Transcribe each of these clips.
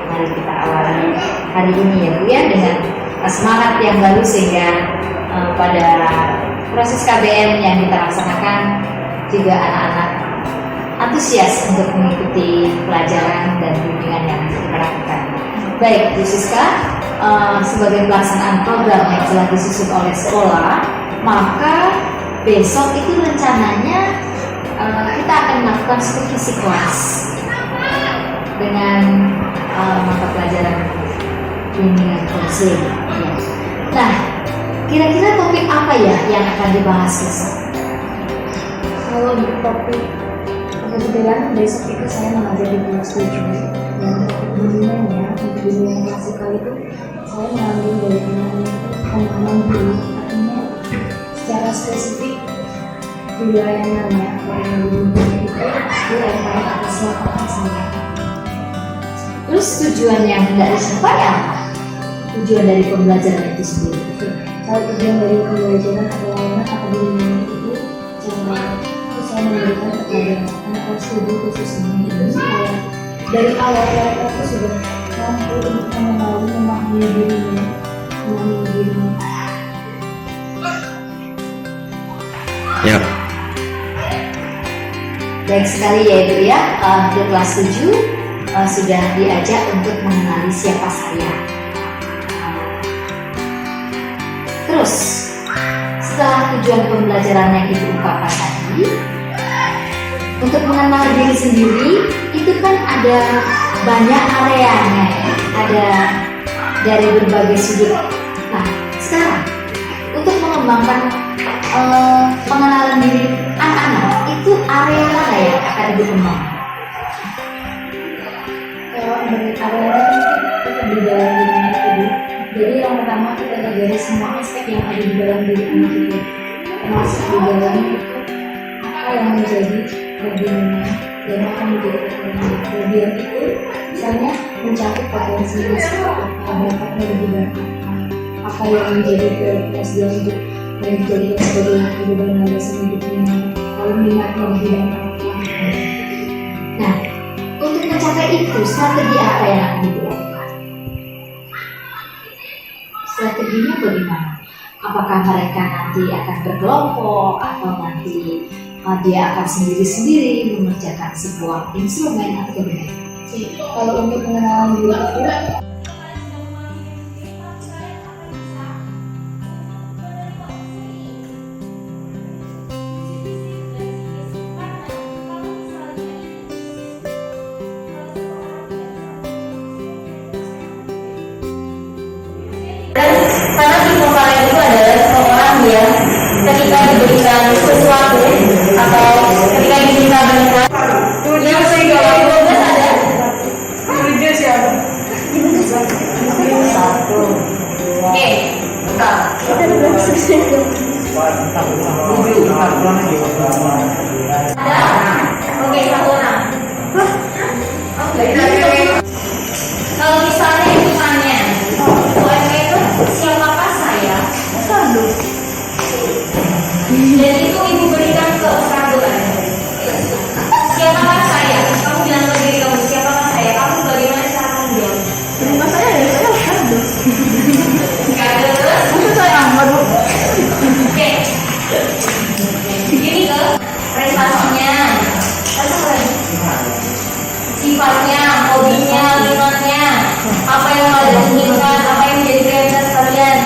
mari kita awali hari ini ya Bu ya dengan semangat yang baru sehingga pada proses KBM yang kita laksanakan juga anak-anak antusias untuk mengikuti pelajaran dan bimbingan yang kita lakukan. Baik, Bu Siska, sebagai pelaksanaan program yang telah disusun oleh sekolah, maka besok itu rencananya kita akan melakukan supervisi kelas dengan mata pelajaran bimbingan konseling. Ya. Nah, kira-kira topik apa ya yang akan dibahas besok? Kalau di topik kebetulan besok itu saya mengajar di kelas 7 dan bimbingannya untuk bimbingan klasikal itu saya mengambil dari pengalaman dulu, artinya secara spesifik di layanannya yang bimbingannya itu dilempar atas lapangan saya. Terus tujuannya hendak dicapai apa? Tujuan dari pembelajaran itu sendiri. Kalau tujuan dari pembelajaran atau layanan atau bimbingan itu saya memberikan kepada anak kelas 7 khususnya itu supaya dari awal mereka itu sudah mampu untuk mengenali, memahami dirinya. Ya. Baik sekali ya Ibu ya, untuk kelas 7 sudah diajak untuk mengenali siapa saya. Terus setelah tujuan pembelajaran yang Ibu ungkapkan tadi, untuk mengenal diri sendiri itu kan ada banyak areanya ya, ada dari berbagai sudut. Nah, sekarang untuk mengembangkan pengenalan diri anak-anak itu area mana yang akan dikembangkan? Kalau dari area itu di dalam diri itu. Jadi yang pertama kita pelajari semua aspek yang ada di dalam diri anak itu, termasuk di dalamnya itu apa yang menjadi bagiannya dan apa menjadi bagian itu, misalnya mencakup potensi apa, bakatnya lebih banyak apa yang menjadi prioritas dia untuk menjadikan sebagai kehidupan landasan hidupnya, lalu minatnya lebih banyak. Nah, untuk mencapai itu strategi apa yang akan dilakukan? Strateginya bagaimana? Apakah mereka nanti akan berkelompok atau nanti dia akan sendiri-sendiri mengerjakan sebuah instrumen atau bagaimana? Kalau untuk pengenalan diri itu karena tipe kalian itu adalah seorang yang ketika diberikan sesuatu atau ketika diminta berikan yang segala 12 ada tujuh siapa? Satu, oke, bentar. Kita belum selesai. Ada? Oke, satu orang. Kalau misalnya hitungannya siapakah saya? Sadu. Dan itu ibu berikan ke sadu kan? Siapakah saya? Kamu bilang ke diri kamu, siapakah saya? Kamu bagaimana cara kamu jawab? Siapa saya? Saya sadu. Terus? Masa saya amat bu? Oke. Begini ke prestasinya. Terus apa lagi? Sifatnya, hobinya, minatnya, apa yang kalian inginkan, apa yang menjadi prioritas kalian,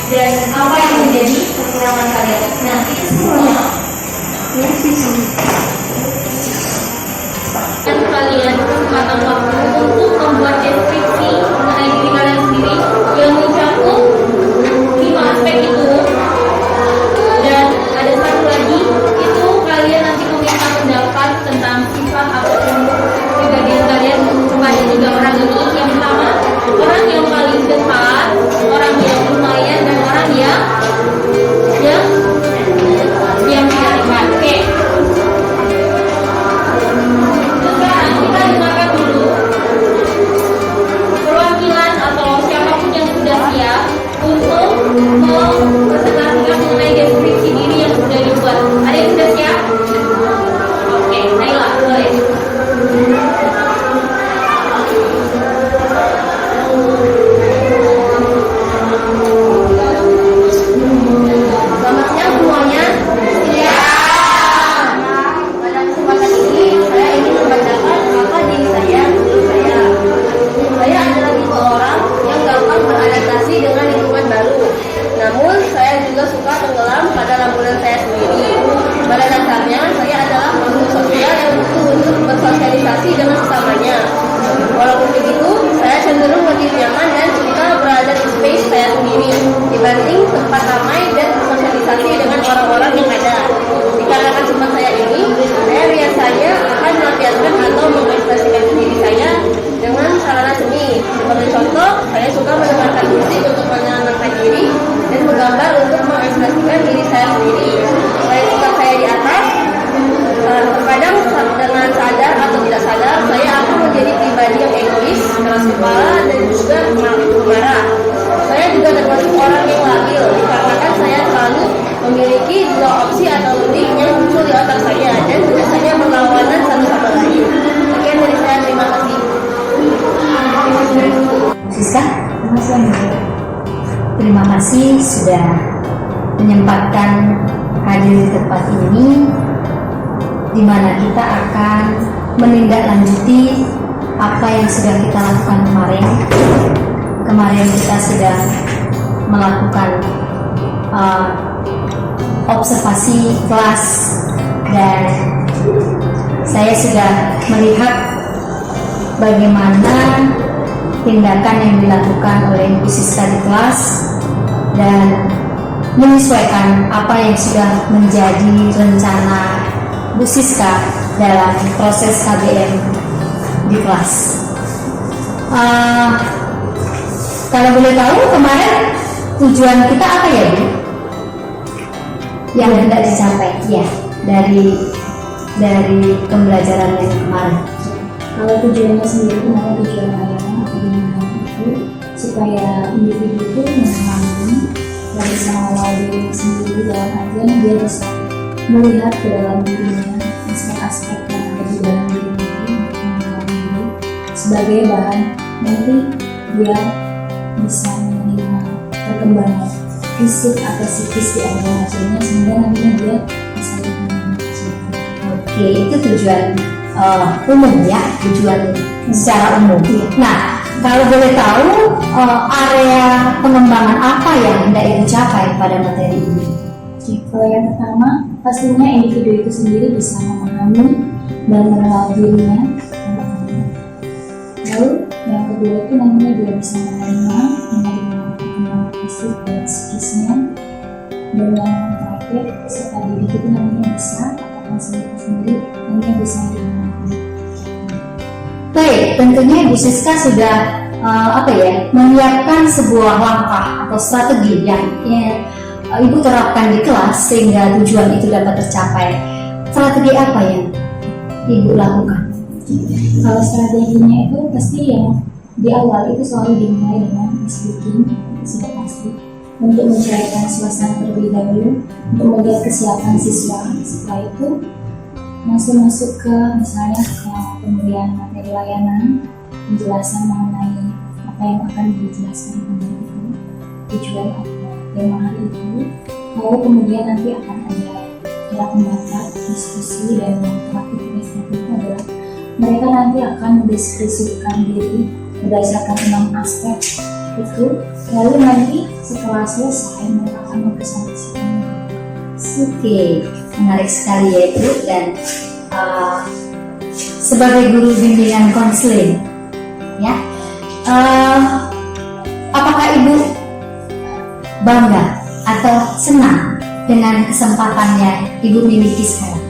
dan apa yang menjadi kekurangan kalian. Nah, itu semua dan kalian kesempatan waktu untuk membuat deskripsi mengenai diri kalian sendiri yang mencakup 5 aspek itu. Dan ada satu lagi, itu kalian nanti meminta pendapat tentang sifat ataupun kepribadian kalian kepada 3 orang ini. Yang pertama, orang yang paling dekat, orang yang lumayan, dan orang yang tidak dekat. Oke. Sekarang kita dengarkan dulu branding tempat ramai dan bersosialisasi dengan orang-orang yang ada. Dikarenakan sifat saya ini, saya biasanya akan melampiaskan atau mengekspresikan diri saya dengan sarana seni. Sebagai contoh, saya suka mendengarkan musik untuk menenangkan diri dan menggambar untuk mengekspresikan diri saya sendiri. Selain sikap saya di atas, terkadang dengan sadar atau tidak sadar, saya akan menjadi pribadi yang egois, keras kepala, dan juga marah. Saya juga termasuk orang yang labil, dikarenakan saya selalu memiliki dua opsi atau lebih yang muncul di otak saya dan biasanya berlawanan satu sama lain. Sekian dari saya, terima kasih. Siska, Terima kasih Anda. terima kasih sudah menyempatkan hadir di tempat ini, di mana kita akan menindaklanjuti apa yang sudah kita lakukan kemarin. Kemarin kita sudah melakukan observasi kelas dan saya sudah melihat bagaimana tindakan yang dilakukan oleh Ibu Siska di kelas dan menyesuaikan apa yang sudah menjadi rencana Bu Siska dalam proses KBM di kelas. Kalau boleh tahu kemarin tujuan kita apa ya Bu? Yang hendak dicapai ya dari pembelajaran yang kemarin. Kalau tujuannya sendiri, nama tujuan layanan atau bimbingan itu supaya individu itu memahami dan bisa mengelola diri sendiri dalam artian dia bisa melihat ke dalam dirinya aspek-aspek yang ada di dalam dirinya untuk mengenal diri sebagai bahan nanti dia bisa menerima perkembangan fisik atau psikis di organisasinya sehingga nantinya dia bisa lebih. Oke, itu tujuan umum ya, tujuan secara umum. Nah, kalau boleh tahu area pengembangan apa yang hendak Ibu capai pada materi ini? Kalau yang pertama, pastinya individu itu sendiri bisa memahami dan mengenal dirinya. Lalu yang kedua itu nantinya dia bisa menerima perkembangan fisik dan psikisnya. Dan yang terakhir, serta diri itu nantinya bisa atau sendiri nantinya bisa dimengerti. Baik, tentunya Ibu Siska sudah menyiapkan sebuah langkah atau strategi yang Ibu terapkan di kelas sehingga tujuan itu dapat tercapai. Strategi apa yang Ibu lakukan? Kalau strateginya itu pasti yang di awal itu selalu dimulai dengan speaking, sudah pasti untuk mencairkan suasana terlebih dahulu, untuk melihat kesiapan siswa. Setelah itu masuk ke misalnya ke pemberian materi layanan, penjelasan mengenai apa yang akan dijelaskan pada itu, tujuan atau tema hari itu. Lalu kemudian nanti akan ada cara pendapat, diskusi, dan yang terakhir itu adalah mereka nanti akan mendeskripsikan diri berdasarkan 6 aspek itu. Lalu nanti setelah selesai mereka akan mempresentasikan. Oke, menarik sekali ya Ibu. Dan sebagai guru bimbingan konseling, ya, apakah Ibu bangga atau senang dengan kesempatan yang Ibu miliki sekarang?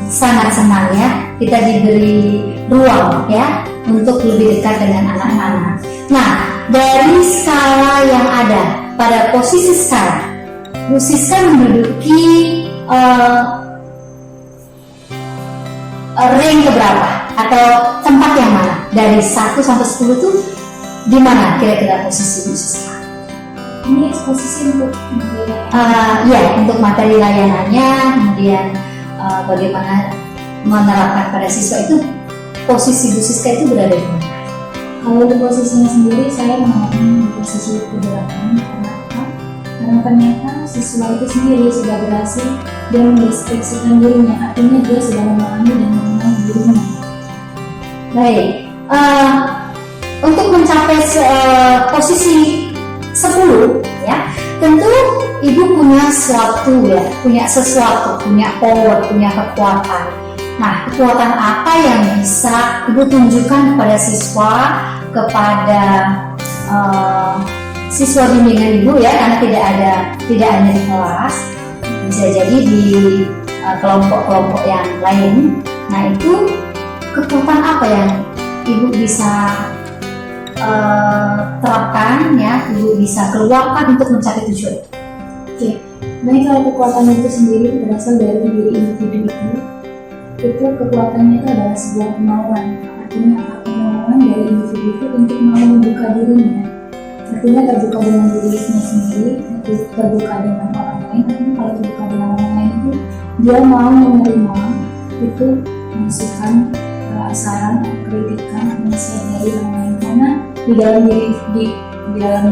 Sangat senang ya, kita diberi ruang ya untuk lebih dekat dengan anak-anak. Nah, dari skala yang ada pada posisi sekarang, Bu Siska menduduki rank keberapa atau tempat yang mana? Dari 1 sampai 10 itu di mana kira-kira posisi Bu Siska? Ini posisi untuk Untuk materi layanannya, kemudian bagaimana menerapkan pada siswa itu, posisi Bu Siska itu berada di mana? Kalau di posisinya sendiri saya mengalami di posisi ke-8. Kenapa? Karena ternyata siswa itu sendiri sudah berhasil dan mendeskripsikan dirinya, artinya dia sudah memahami dan mengenal dirinya. Baik, untuk mencapai posisi 10 ya, tentu Ibu punya sesuatu, punya power, punya kekuatan. Nah, kekuatan apa yang bisa Ibu tunjukkan kepada siswa, kepada siswa bimbingan ibu ya, karena tidak hanya di kelas, bisa jadi di kelompok-kelompok yang lain. Nah, itu kekuatan apa yang ibu bisa terapkan ya, ibu bisa keluarkan untuk mencapai tujuan? Oke, baik, kalau kekuatan itu sendiri berasal dari diri individu itu kekuatannya itu adalah sebuah kemauan. Artinya apa? Kemauan dari individu itu untuk mau membuka dirinya. Artinya terbuka dengan dirinya sendiri, terbuka dengan orang lain. Tapi kalau terbuka dengan orang lain itu dia mau menerima itu masukan, saran, kritikan, nasihat dari orang lain. Karena di dalam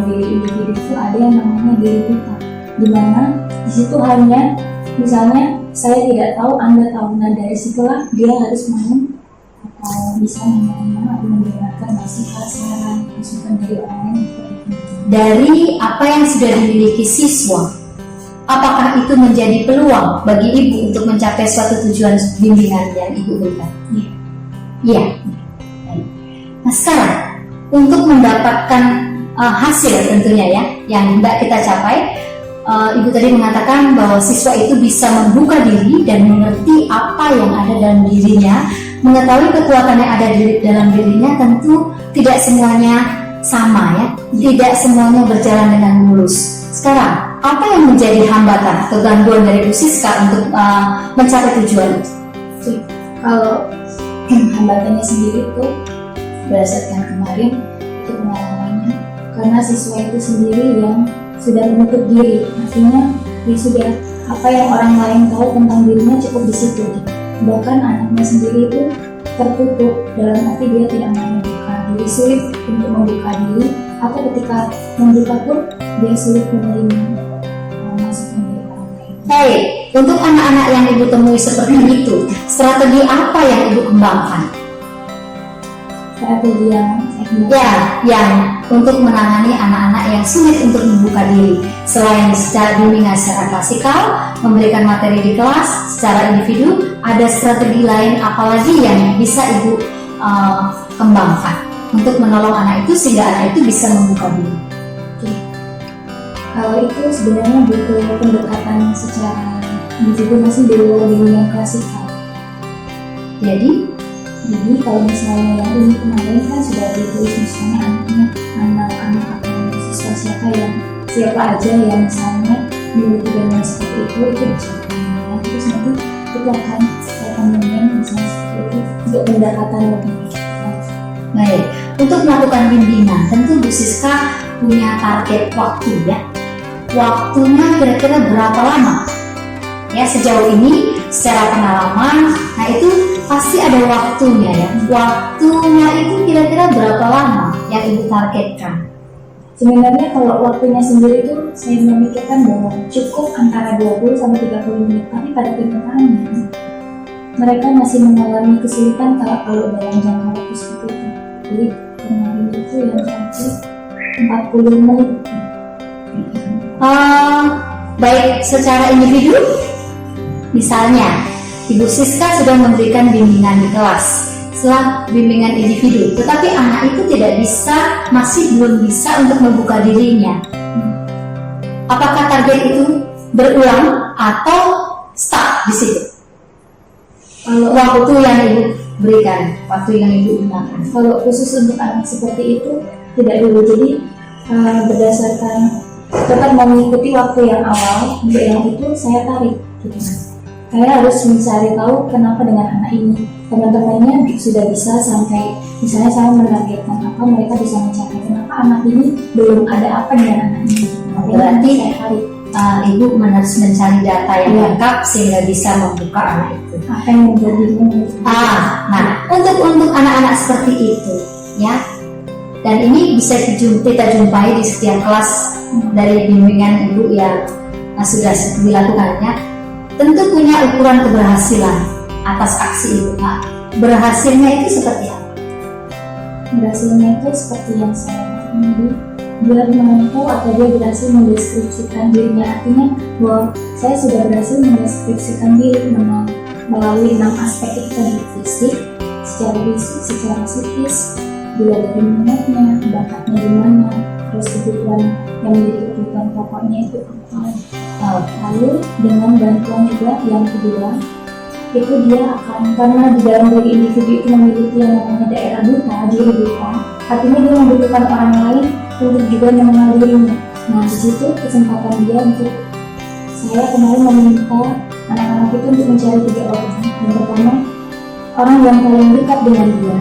diri individu itu ada yang namanya diri kita, dimana di situ hanya misalnya saya tidak tahu, Anda tahu. Nah, dari situlah dia harus mau atau bisa menerima atau mendengarkan nasihat, saran, masukan dari orang lain seperti itu. Dari apa yang sudah dimiliki siswa, apakah itu menjadi peluang bagi ibu untuk mencapai suatu tujuan bimbingan yang ibu berikan? Iya. Nah, sekarang untuk mendapatkan hasil tentunya ya yang hendak kita capai, ibu tadi mengatakan bahwa siswa itu bisa membuka diri dan mengerti apa yang ada dalam dirinya, mengetahui kekuatan yang ada di dalam dirinya. Tentu tidak semuanya sama ya, tidak semuanya berjalan dengan mulus. Sekarang, apa yang menjadi hambatan atau gangguan dari Bu Siska untuk mencapai tujuan itu? Kalau hambatannya sendiri itu berdasarkan kemarin itu pengalamannya, karena siswa itu sendiri yang sudah menutup diri, artinya dia sudah apa yang orang lain tahu tentang dirinya cukup di situ. Bahkan anaknya sendiri itu tertutup, dalam arti dia tidak mau membuka diri, sulit untuk membuka diri, atau ketika membuka pun dia sulit menerima masukan dari orang lain. Baik, untuk anak-anak yang ibu temui seperti itu, strategi apa yang ibu kembangkan? Strategi yang untuk menangani anak-anak yang sulit untuk membuka diri, selain secara bimbingan secara klasikal, memberikan materi di kelas secara individu, ada strategi lain apalagi yang bisa ibu kembangkan untuk menolong anak itu sehingga anak itu bisa membuka diri? Kalau itu sebenarnya butuh pendekatan secara individu, masih di luar bimbingan klasikal. Jadi kalau misalnya yang ini kemarin kan sudah ditulis misalnya anak-anak atau siswa siapa aja yang misalnya memiliki gangguan seperti itu bisa dibimbing. Terus nanti kita akan bimbing misalnya seperti itu untuk pendekatan lebih. Baik, untuk melakukan bimbingan tentu Bu Siska punya target waktu ya. Waktunya kira-kira berapa lama? Ya, sejauh ini secara pengalaman, nah itu pasti ada waktunya ya. Waktunya itu kira-kira berapa lama yang ibu targetkan? Sebenarnya kalau waktunya sendiri itu saya memikirkan bahwa cukup antara 20 sampai 30 menit, tapi pada kenyataannya mereka masih mengalami kesulitan kalau dalam jangka waktu seperti itu. Jadi kemarin itu yang sampai 40 menit. Baik secara individu, misalnya Ibu Siska sudah memberikan bimbingan di kelas setelah bimbingan individu, tetapi anak itu masih belum bisa untuk membuka dirinya. Apakah target itu berulang atau stuck di situ? Kalau waktu yang ibu berikan, waktu yang ibu gunakan. Kalau khusus untuk anak seperti itu tidak dulu, jadi berdasarkan tetap mengikuti waktu yang awal, untuk yang itu saya tarik. Gitu. Saya harus mencari tahu kenapa dengan anak ini teman-temannya sudah bisa sampai, misalnya saya menargetkan apa mereka bisa mencapai, kenapa anak ini belum ada apa dengan anak ini. Berarti saya tarik. Ibu harus mencari data yang lengkap sehingga bisa membuka anak itu. Apa yang menjadinya? Nah, untuk anak-anak seperti itu, ya. Dan ini bisa kita jumpai di setiap kelas dari bimbingan ibu yang sudah dilakukannya. Tentu punya ukuran keberhasilan atas aksi itu. Nah, berhasilnya itu seperti apa? Berhasilnya itu seperti yang saya katakan, dia mampu atau dia berhasil mendeskripsikan dirinya, artinya bahwa saya sudah berhasil mendeskripsikan diri melalui 6 aspek itu tadi: fisik, secara psikis, dilihat dari minatnya, bakatnya di mana, terus kebutuhan yang menjadi kebutuhan pokoknya itu apa. Lalu dengan bantuan juga yang kedua, itu dia akan, karena di dalam diri individu itu memiliki yang namanya daerah buta, diri buta, artinya dia membutuhkan orang lain untuk juga mengenal dirinya. Nah, di situ kesempatan dia untuk, saya kemarin meminta anak-anak itu untuk mencari 3 orang. Yang pertama, orang yang paling dekat dengan dia,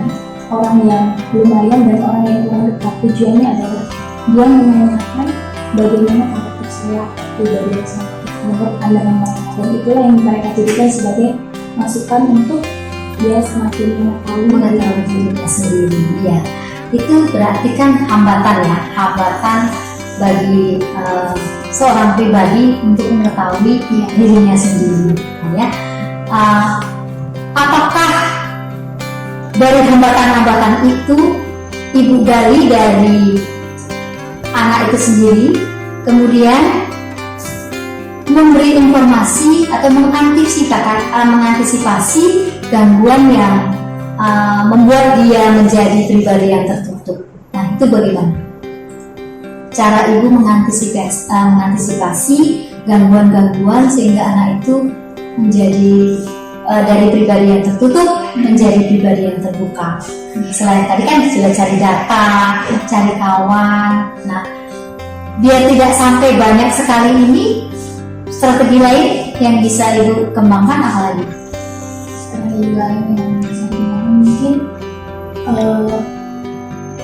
orang yang lumayan, dan orang yang kurang dekat. Tujuannya adalah dia menanyakan bagaimana karakter saya pribadi menurut pandangan mereka, dan itulah yang mereka jadikan sebagai masukan untuk dia semakin mengetahui dirinya sendiri. Ya, itu berarti kan hambatan ya, hambatan bagi seorang pribadi untuk mengetahui dirinya sendiri. Ya, apakah dari hambatan-hambatan itu ibu gali dari anak itu sendiri, kemudian memberi informasi atau mengantisipasi gangguan yang membuat dia menjadi pribadi yang tertutup. Nah, itu bagaimana cara ibu mengantisipasi gangguan-gangguan sehingga anak itu menjadi dari pribadi yang tertutup menjadi pribadi yang terbuka. Selain tadi kan sudah cari data, cari kawan. Nah, biar tidak sampai banyak sekali ini, strategi lain yang bisa ibu kembangkan apa lagi? Strategi lain yang bisa dikembangkan mungkin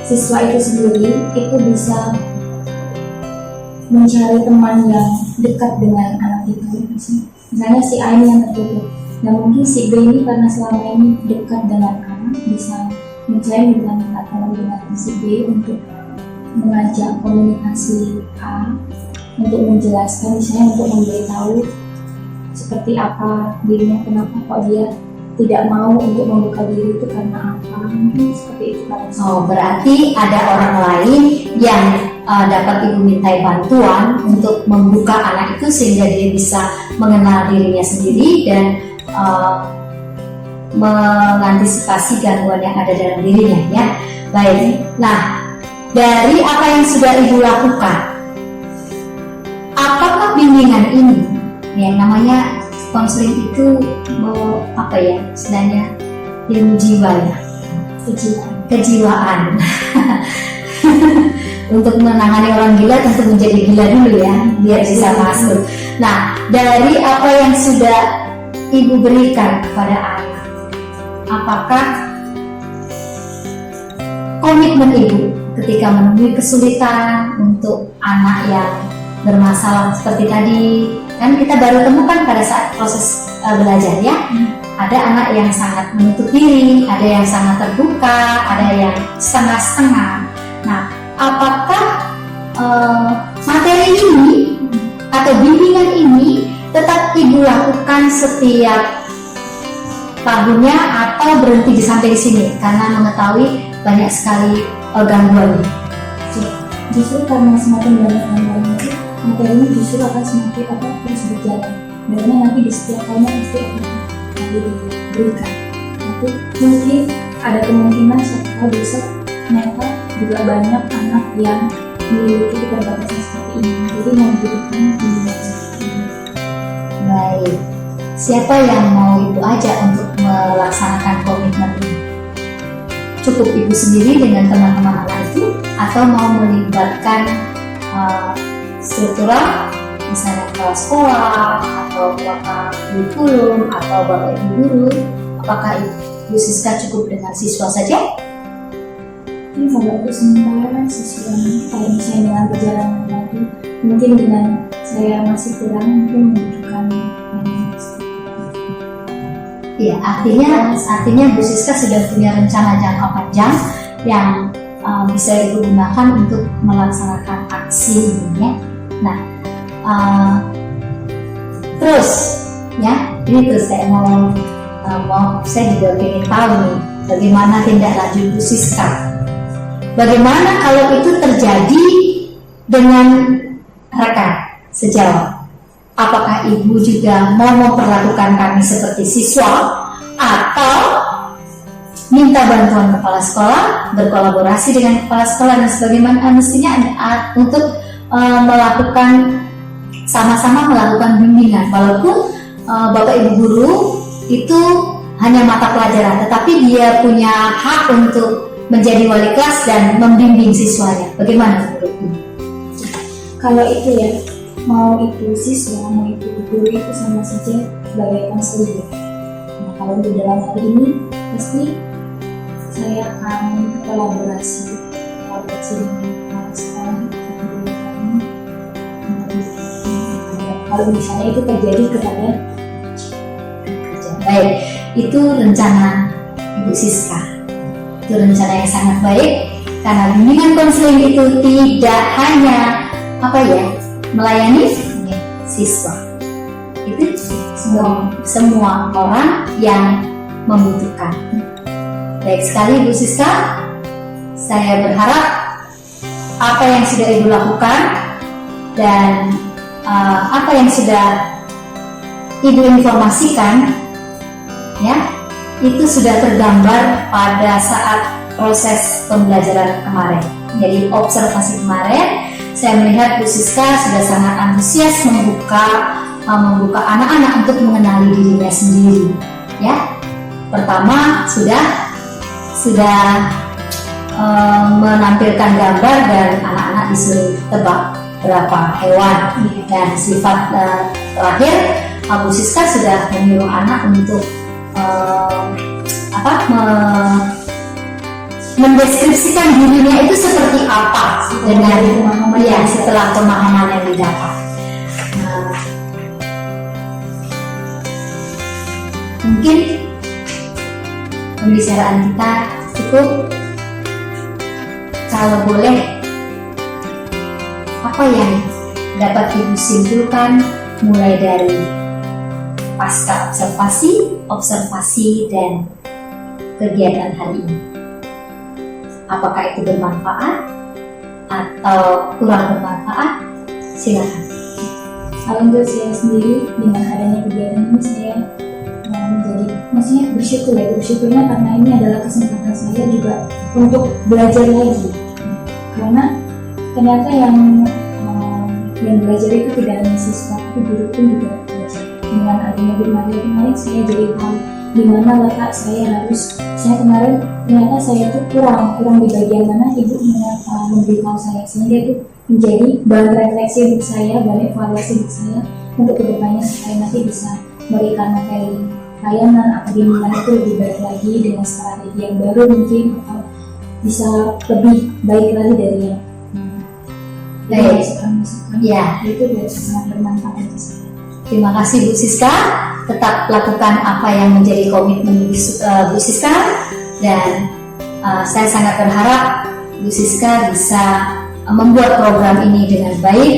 siswa itu sendiri itu bisa mencari teman yang dekat dengan anak itu. Misalnya si A ini yang tertutup, dan mungkin si B ini karena selama ini dekat dengan anak, bisa mencari minta tolong dengan si B untuk mengajak komunikasi A, untuk menjelaskan, misalnya untuk memberitahu seperti apa dirinya, kenapa kok dia tidak mau untuk membuka diri itu karena apa, mungkin seperti itu. Oh, berarti ada orang lain yang dapat ibu mintai bantuan untuk membuka anak itu sehingga dia bisa mengenal dirinya sendiri dan mengantisipasi gangguan yang ada dalam dirinya, ya. Baik. Nah, dari apa yang sudah ibu lakukan, apakah bimbingan ini yang namanya konseling itu apa ya, istilahnya ilmu jiwa ya, kejiwaan untuk menangani orang gila tentu menjadi gila dulu ya biar bisa masuk. Nah, dari apa yang sudah ibu berikan kepada anak, apakah komitmen ibu ketika menemui kesulitan untuk anak yang bermasalah seperti tadi, kan kita baru temukan pada saat proses belajar ya, ada anak yang sangat menutup diri, ada yang sangat terbuka, ada yang setengah-setengah. Nah, apakah materi ini atau bimbingan ini tetap ibu lakukan setiap tahunnya atau berhenti sampai di sini karena mengetahui banyak sekali gangguan? Justru karena semakin banyak gangguan itu, materi ini justru akan semakin terus berjalan. Karena nanti di setiap tahunnya pasti akan diberikan. Tapi mungkin ada kemungkinan suatu besok ternyata juga banyak anak yang memiliki keterbatasan seperti ini, jadi membutuhkan bimbingan seperti ini. Baik, siapa yang mau ibu ajak untuk melaksanakan komitmen ini? Cukup ibu sendiri dengan teman-teman anak itu, atau mau melibatkan struktural, misalnya kepala sekolah atau bapak kurikulum atau bapak ibu guru? Apakah ibu Siska cukup dengan siswa saja? Ini kalau untuk sementara siswa, kalau misalnya dengan perjalanan lagi, mungkin dengan saya masih kurang, mungkin membutuhkan ya, artinya Bu Siska sudah punya rencana jangka panjang yang bisa ibu gunakan untuk melaksanakan aksi ini ya. Nah, terus ya, ini terus saya saya juga ingin tahu nih, bagaimana tindak lanjut Bu Siska. Bagaimana kalau itu terjadi dengan rekan sejawat? Apakah ibu juga mau memperlakukan kami seperti siswa, atau minta bantuan kepala sekolah, berkolaborasi dengan kepala sekolah dan sebagaimana mestinya untuk melakukan sama-sama melakukan bimbingan. Walaupun Bapak Ibu guru itu hanya mata pelajaran, tetapi dia punya hak untuk menjadi wali kelas dan membimbing siswanya. Bagaimana menurut Ibu? Kalau itu ya, mau itu siswa, mau itu guru, itu sama saja sebagai konselor. Nah, kalau di dalam hal ini pasti saya akan berkolaborasi dengan kepala sekolah, kalau misalnya itu terjadi kepada baik, itu rencana Ibu Siska. Itu rencana yang sangat baik karena bimbingan konseling itu tidak hanya melayani siswa, itu semua orang yang membutuhkan. Baik sekali Ibu Siska, saya berharap apa yang sudah Ibu lakukan dan apa yang sudah Ibu informasikan ya, itu sudah tergambar pada saat proses pembelajaran kemarin. Jadi observasi kemarin saya melihat Bu Siska sudah sangat antusias membuka anak-anak untuk mengenali dirinya sendiri ya. Pertama sudah menampilkan gambar dan anak-anak disuruh tebak berapa hewan, dan sifat terakhir Bu Siska sudah menyuruh anak untuk mendeskripsikan dirinya itu seperti apa dengan setelah pemahaman yang didapat. Mungkin pembicaraan kita cukup. Kalau boleh, apa yang dapat Ibu simpulkan mulai dari pasca observasi dan kegiatan hari ini? Apakah itu bermanfaat atau kurang bermanfaat? Silakan. Kalau untuk saya sendiri, dengan adanya kegiatan ini saya maksudnya bersyukurnya karena ini adalah kesempatan saya juga untuk belajar lagi, karena ternyata yang belajar itu tidak hanya siswa, tapi guru pun juga belajar. Dengan adanya Bu Maria kemarin, saya jadi tahu di mana letak saya kemarin ternyata saya itu kurang di bagian mana Ibu memberitahu saya, sehingga itu menjadi bahan refleksi untuk saya, bahan evaluasi untuk saya untuk kedepannya supaya nanti bisa memberikan materi layanan atau bimbingan itu lebih baik lagi dengan strategi yang baru mungkin, atau bisa lebih baik lagi dari yang itu biar sangat bermanfaat untuk saya. Terima kasih Bu Siska. Tetap lakukan apa yang menjadi komitmen Bu Siska, dan saya sangat berharap Bu Siska bisa membuat program ini dengan baik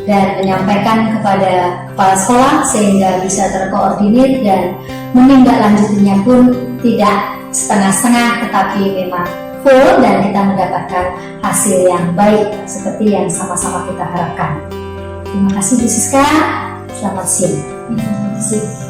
dan menyampaikan kepada kepala sekolah sehingga bisa terkoordinir, dan menindaklanjutinya pun tidak setengah-setengah tetapi memang full, dan kita mendapatkan hasil yang baik seperti yang sama-sama kita harapkan. Terima kasih Bu Siska. Selamat siang. Terima kasih.